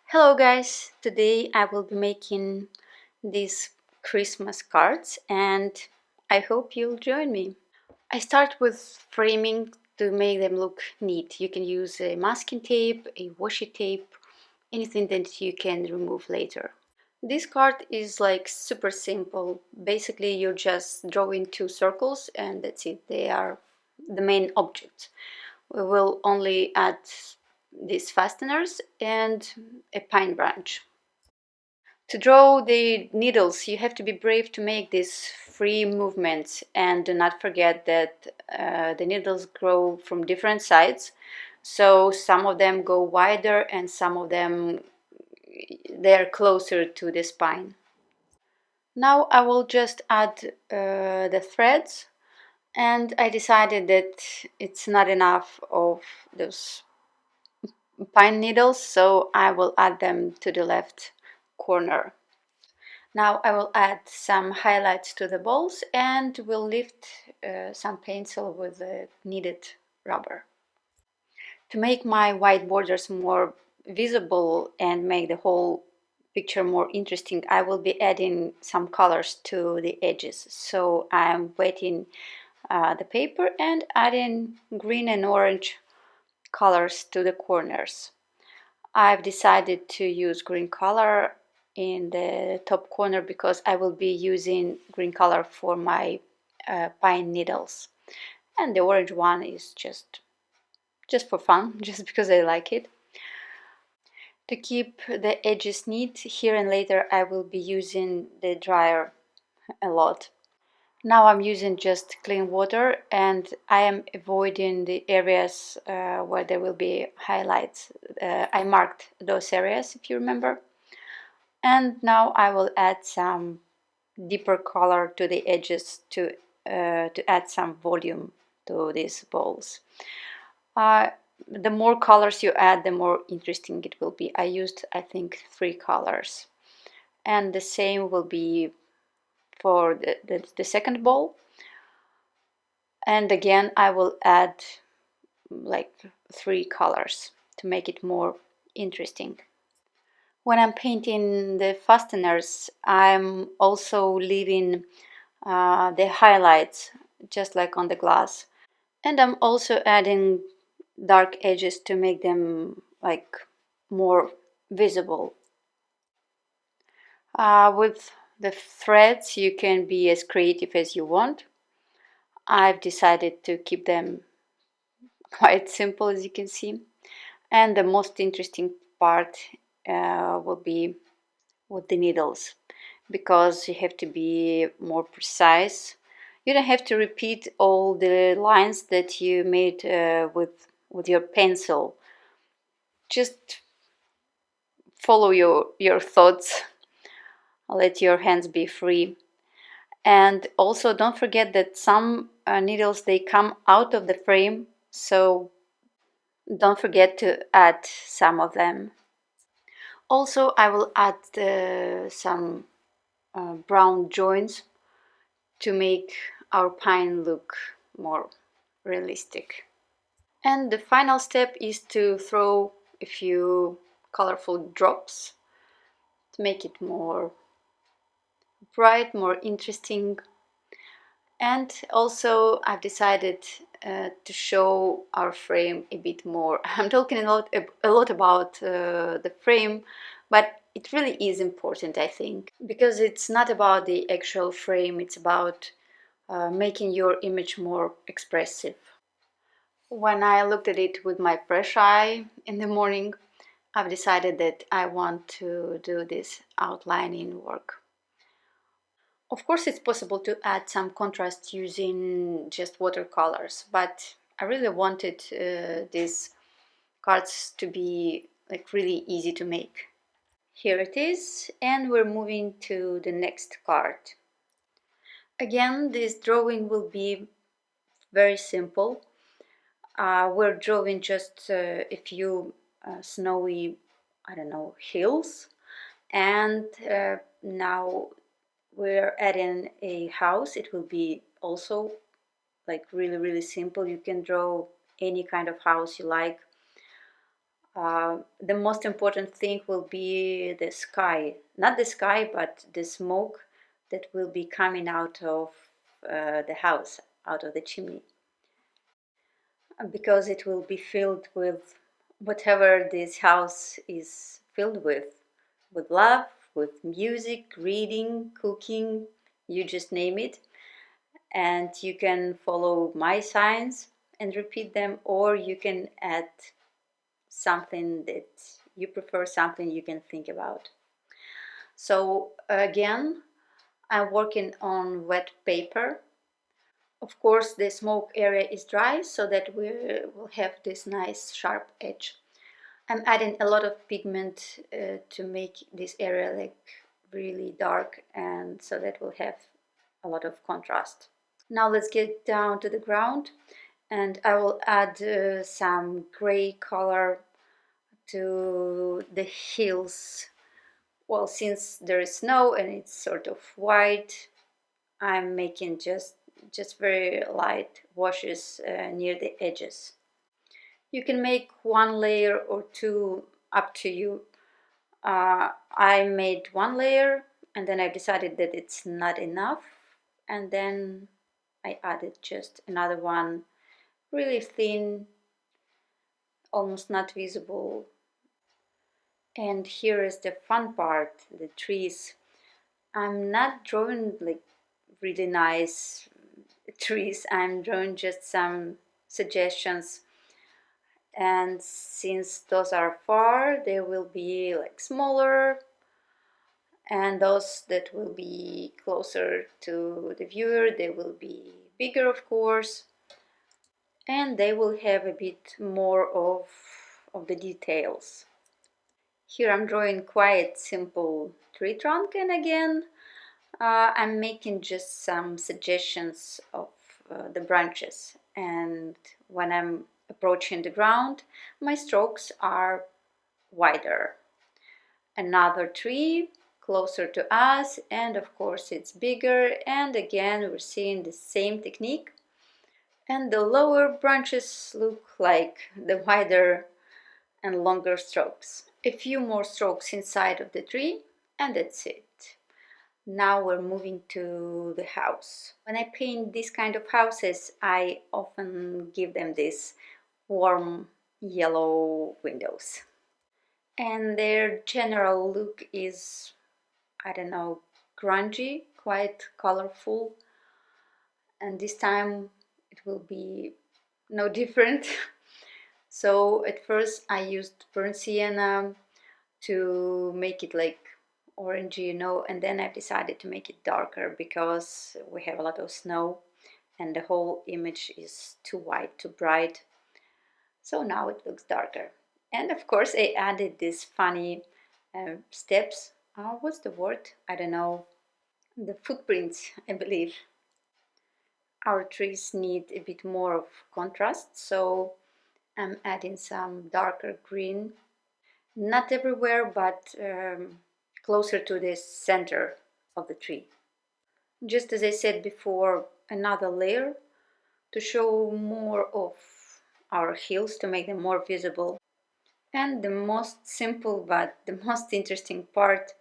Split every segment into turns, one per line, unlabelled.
Hello guys, today I will be making these Christmas cards and I hope you'll join me. I start with framing to make them look neat. You can use a masking tape, a washi tape, anything that you can remove later. This card is like super simple. Basically you're just drawing two circles and that's it. They are the main objects. We will only add these fasteners and a pine branch. To draw the needles, you have to be brave to make these free movements, and do not forget that the needles grow from different sides. So some of them go wider and some of them they're closer to the spine. Now I will just add the threads, and I decided that it's not enough of those pine needles, so I will add them to the left corner. Now I will add some highlights to the balls and will lift some pencil with the kneaded rubber. To make my white borders more visible and make the whole picture more interesting, I will be adding some colors to the edges. So I'm wetting the paper and adding green and orange colors to the corners. I've decided to use green color in the top corner because I will be using green color for my pine needles, and the orange one is just for fun, just because I like it. To keep the edges neat, here and later I will be using the dryer a lot. Now I'm using just clean water and I am avoiding the areas where there will be highlights. I marked those areas, if you remember. And now I will add some deeper color to the edges to add some volume to these balls. Uh, the more colors you add, the more interesting it will be. I used, I think, 3 colors. And the same will be for the second ball. And again, I will add like 3 colors to make it more interesting. When I'm painting the fasteners, I'm also leaving the highlights just like on the glass. And I'm also adding dark edges to make them like more visible. With the threads, you can be as creative as you want. I've decided to keep them quite simple, as you can see. And the most interesting part will be with the needles, because you have to be more precise. You don't have to repeat all the lines that you made with your pencil. Just follow your thoughts. Let your hands be free. And also don't forget that some needles, they come out of the frame, so don't forget to add some of them. Also I will add some brown joints to make our pine look more realistic. And the final step is to throw a few colorful drops to make it more bright, more interesting. And also I've decided to show our frame a bit more. I'm talking a lot about the frame, but it really is important, I think, because it's not about the actual frame, it's about making your image more expressive. When I looked at it with my fresh eye in the morning, I've decided that I want to do this outlining work. Of course, it's possible to add some contrast using just watercolors, but I really wanted these cards to be like really easy to make. Here it is, and we're moving to the next card. Again, this drawing will be very simple. We're drawing just a few snowy, I don't know, hills, and now we're adding a house. It will be also like really simple. You can draw any kind of house you like. The most important thing will be the sky, not the sky, but the smoke that will be coming out of the house, out of the chimney, because it will be filled with whatever this house is filled with love, with music, reading, cooking, you just name it. And you can follow my signs and repeat them, or you can add something that you prefer, something you can think about. So again, I'm working on wet paper. Of course, the smoke area is dry so that we will have this nice sharp edge. I'm adding a lot of pigment to make this area like really dark, and so that will have a lot of contrast. Now let's get down to the ground, and I will add some gray color to the hills. Well, since there is snow and it's sort of white, I'm making just very light washes near the edges. You can make one layer or two, up to you. I made one layer and then I decided that it's not enough, and then I added just another one, really thin, almost not visible. And here is the fun part, the trees. I'm not drawing like really nice trees, I'm drawing just some suggestions. And since those are far, they will be like smaller, and those that will be closer to the viewer, they will be bigger, of course, and they will have a bit more of the details. Here I'm drawing quite simple tree trunk, and again I'm making just some suggestions of the branches, and when I'm approaching the ground my strokes are wider. Another tree closer to us, and of course it's bigger, and again we're seeing the same technique, and the lower branches look like the wider and longer strokes. A few more strokes inside of the tree, and that's it. Now we're moving to the house. When I paint these kind of houses, I often give them this warm yellow windows. And their general look is, I don't know, grungy, quite colorful. And this time it will be no different. So at first I used burnt sienna to make it like orangey, and then I've decided to make it darker because we have a lot of snow and the whole image is too white, too bright. So now it looks darker. And of course I added these funny steps. What's the word? I don't know. The footprints, I believe. Our trees need a bit more of contrast, so I'm adding some darker green. Not everywhere, but closer to the center of the tree. Just as I said before, another layer to show more of our hills, to make them more visible. And the most simple but the most interesting part,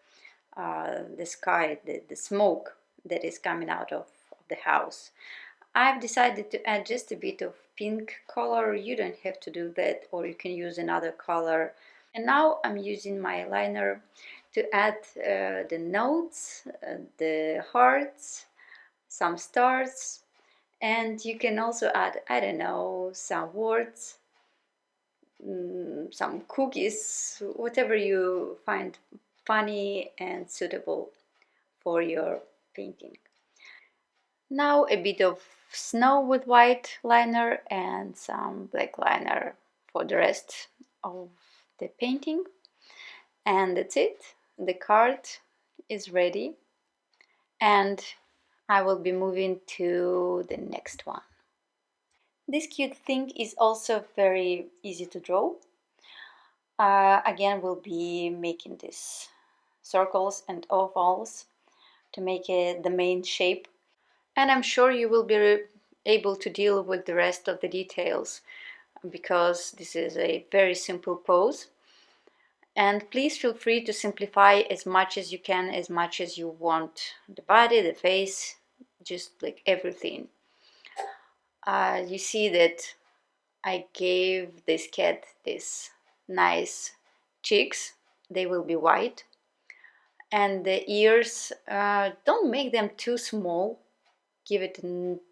the sky, the smoke that is coming out of the house. I've decided to add just a bit of pink color. You don't have to do that, or you can use another color. And now I'm using my liner to add the notes, the hearts, some stars, and you can also add, I don't know, some words, some cookies, whatever you find funny and suitable for your painting. Now a bit of snow with white liner and some black liner for the rest of the painting. And that's it. The card is ready, and I will be moving to the next one. This cute thing is also very easy to draw. Again, we'll be making these circles and ovals to make it the main shape, and I'm sure you will be able to deal with the rest of the details because this is a very simple pose. And please feel free to simplify as much as you can, as much as you want. The body, the face, just like everything. You see that I gave this cat this nice cheeks. They will be white. And the ears, don't make them too small. Give it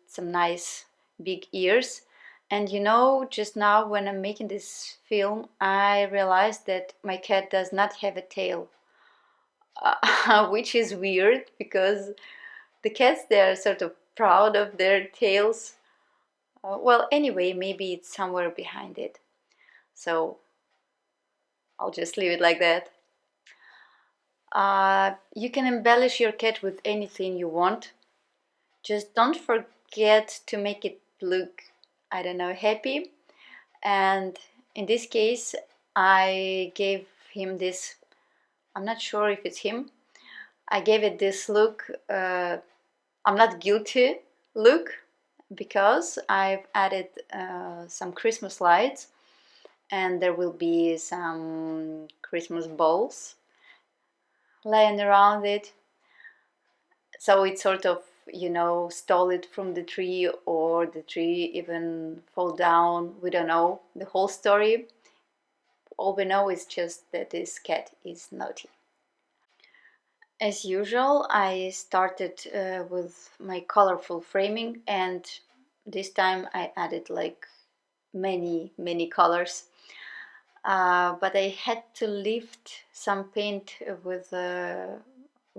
some nice big ears. And you know, just now when I'm making this film, I realized that my cat does not have a tail, which is weird because the cats, they're sort of proud of their tails. Well, anyway, maybe it's somewhere behind it. So I'll just leave it like that. You can embellish your cat with anything you want. Just don't forget to make it look, I don't know, happy. And in this case, I gave him this, I'm not sure if it's him. I gave it this look, I'm not guilty look, because I've added some Christmas lights, and there will be some Christmas balls laying around it. So it sort of, you know, stole it from the tree, or the tree even fall down. We don't know the whole story. All we know is just that this cat is naughty. As usual, I started with my colorful framing, and this time I added like many colors. But I had to lift some paint with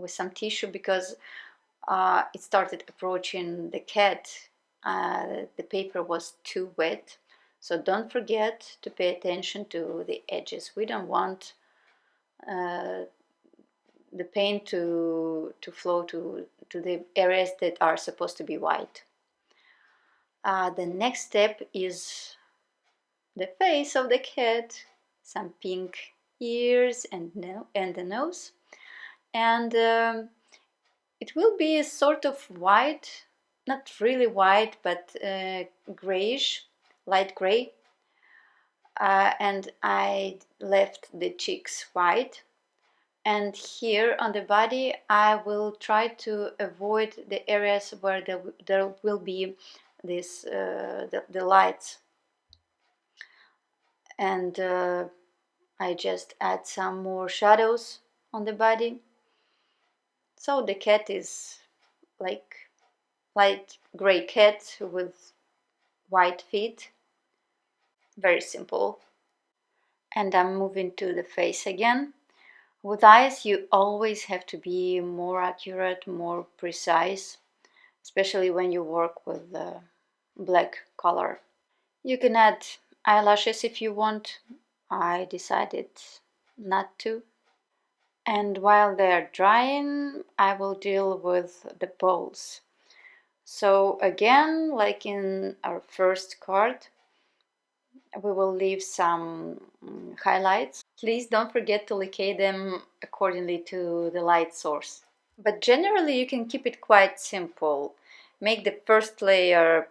some tissue, because it started approaching the cat. The paper was too wet, so don't forget to pay attention to the edges. We don't want the paint to flow to the areas that are supposed to be white. The next step is the face of the cat, some pink ears and the nose, and it will be a sort of white, not really white, but grayish, light gray. And I left the cheeks white. And here on the body, I will try to avoid the areas where there will be this the lights. And I just add some more shadows on the body. So the cat is like light gray cat with white feet. Very simple. And I'm moving to the face again. With eyes, you always have to be more accurate, more precise, especially when you work with black color. You can add eyelashes if you want. I decided not to. And while they're drying, I will deal with the balls. So again, like in our first card, we will leave some highlights. Please don't forget to locate them accordingly to the light source. But generally you can keep it quite simple. Make the first layer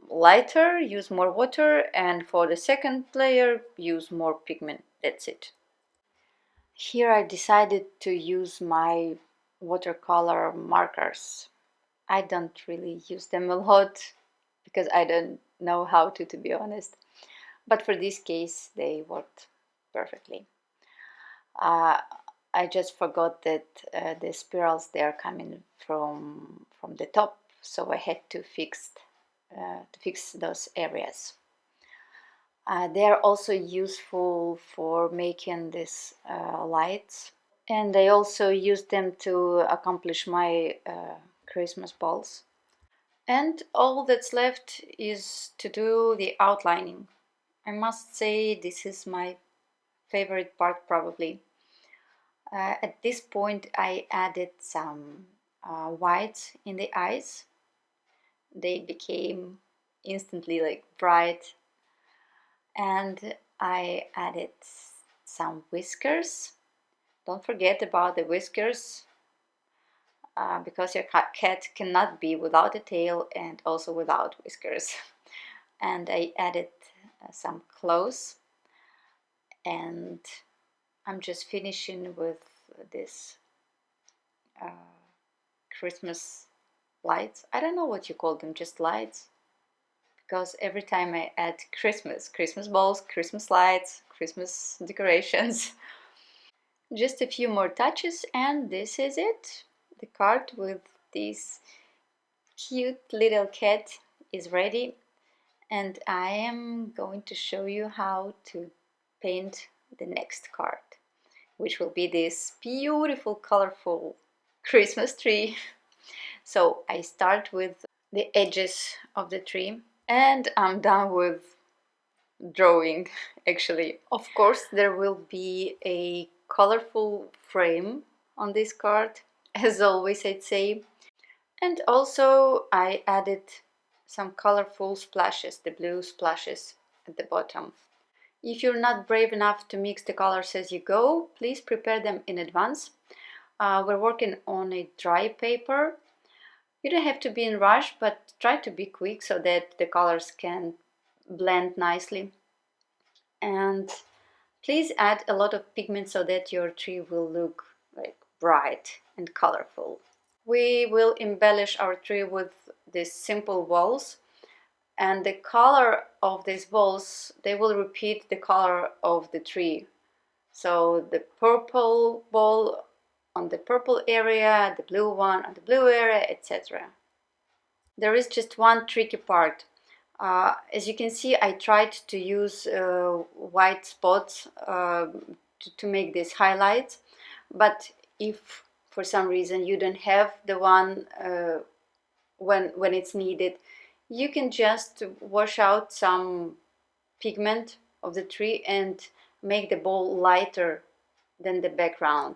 lighter, use more water, and for the second layer use more pigment. That's it. Here I decided to use my watercolor markers. I don't really use them a lot because I don't know how to be honest. But for this case, they worked perfectly. I just forgot that the spirals, they are coming from the top, so I had to fix those areas. They are also useful for making these lights, and I also use them to accomplish my Christmas balls. And all that's left is to do the outlining. I must say this is my favorite part probably. At this point I added some white in the eyes. They became instantly like bright, and I added some whiskers. Don't forget about the whiskers, because your cat cannot be without a tail and also without whiskers. And I added some clothes, and I'm just finishing with this uh, Christmas lights. I don't know what you call them, just lights, because every time I add Christmas balls, Christmas lights, Christmas decorations. Just a few more touches and this is it. The card with this cute little cat is ready, and I am going to show you how to paint the next card, which will be this beautiful colorful Christmas tree. So I start with the edges of the tree and I'm done with drawing actually. Of course there will be a colorful frame on this card, as always I'd say. And also I added some colorful splashes, the blue splashes at the bottom. If you're not brave enough to mix the colors as you go, please prepare them in advance. We're working on a dry paper. You don't have to be in rush, but try to be quick so that the colors can blend nicely. And please add a lot of pigment so that your tree will look like bright and colorful. We will embellish our tree with these simple balls, and the color of these balls, they will repeat the color of the tree. So the purple ball on the purple area, the blue one on the blue area, etc. There is just one tricky part. As you can see, I tried to use white spots to make these highlights, but if for some reason you don't have the one when it's needed, you can just wash out some pigment of the tree and make the ball lighter than the background.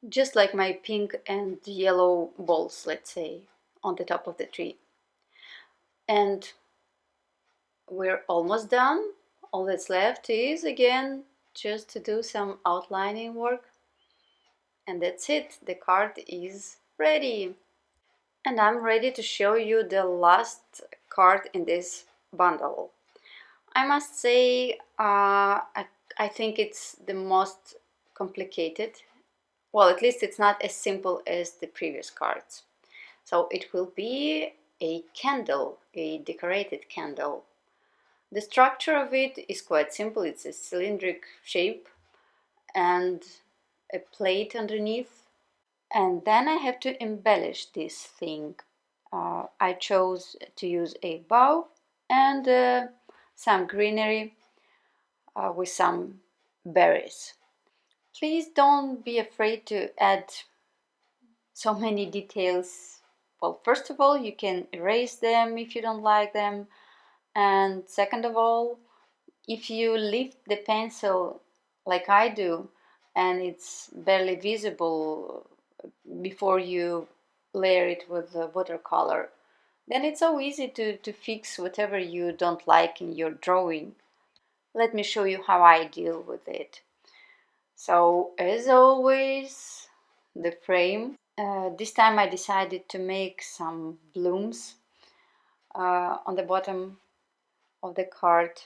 Just like my pink and yellow balls, let's say, on the top of the tree. And we're almost done. All that's left is again just to do some outlining work. And that's it. The card is ready. And I'm ready to show you the last card in this bundle. I must say, I think it's the most complicated. Well, at least it's not as simple as the previous cards. So it will be a candle, a decorated candle. The structure of it is quite simple. It's a cylindrical shape and a plate underneath. And then I have to embellish this thing. I chose to use a bow and some greenery with some berries. Please don't be afraid to add so many details. Well, first of all, you can erase them if you don't like them. And second of all, if you lift the pencil like I do and it's barely visible before you layer it with the watercolor, then it's so easy to fix whatever you don't like in your drawing. Let me show you how I deal with it. So as always, the frame. This time I decided to make some blooms on the bottom of the card.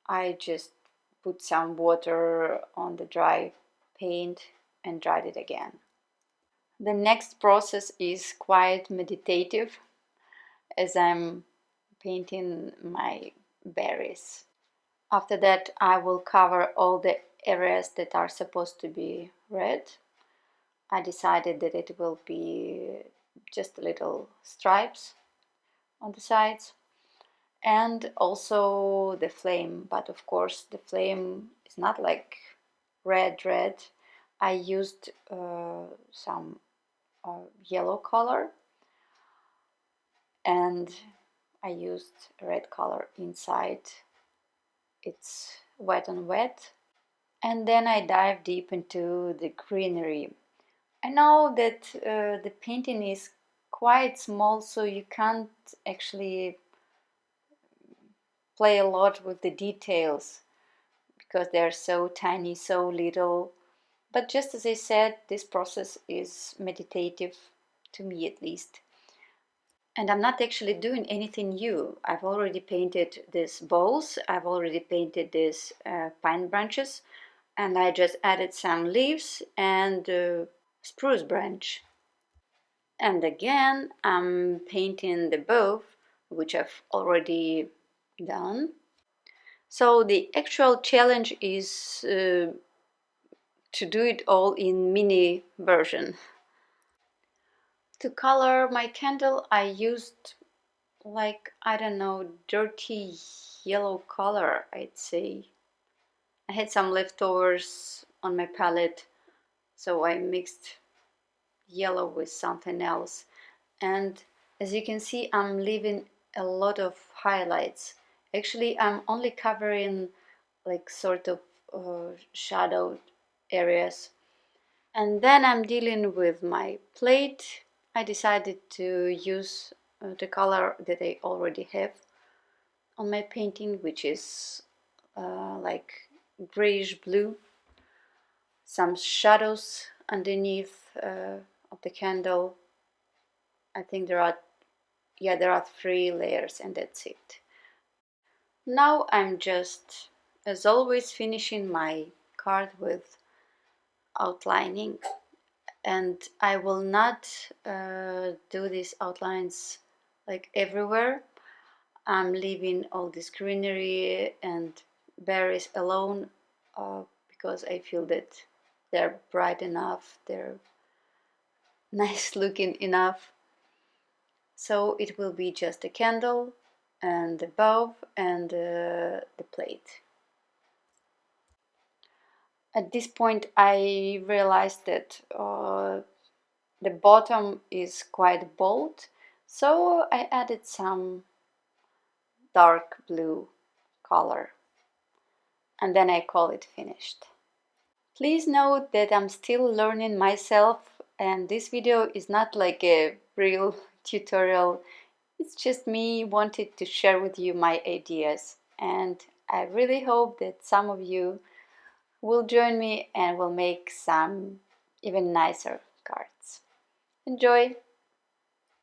I just put some water on the dry paint and dried it again. The next process is quite meditative as I'm painting my berries. After that I will cover all the areas that are supposed to be red. I decided that it will be just little stripes on the sides, and also the flame, but of course the flame is not like red. I used some yellow color, and I used red color inside. It's wet on wet. And then I dive deep into the greenery. I know that the painting is quite small, so you can't actually play a lot with the details because they're so tiny, so little. But just as I said, this process is meditative, to me at least. And I'm not actually doing anything new. I've already painted these bowls, I've already painted these pine branches, and I just added some leaves and spruce branch. And again, I'm painting the bow, which I've already done. So the actual challenge is to do it all in mini version. To color my candle, I used, like, I don't know, dirty yellow color, I'd say. I had some leftovers on my palette, so I mixed yellow with something else. And as you can see, I'm leaving a lot of highlights. Actually, I'm only covering like sort of shadowed areas. And then I'm dealing with my plate. I decided to use the color that I already have on my painting, which is like grayish blue. Some shadows underneath of the candle. I think there are 3 layers and that's it. Now I'm just, as always, finishing my card with outlining, and I will not do these outlines like everywhere. I'm leaving all this greenery and berries alone because I feel that they're bright enough, they're nice looking enough. So it will be just a candle and the bulb and the plate. At this point I realized that the bottom is quite bold, so I added some dark blue color and then I call it finished. Please note that I'm still learning myself and this video is not like a real tutorial. It's just me wanted to share with you my ideas, and I really hope that some of you will join me and will make some even nicer cards. Enjoy!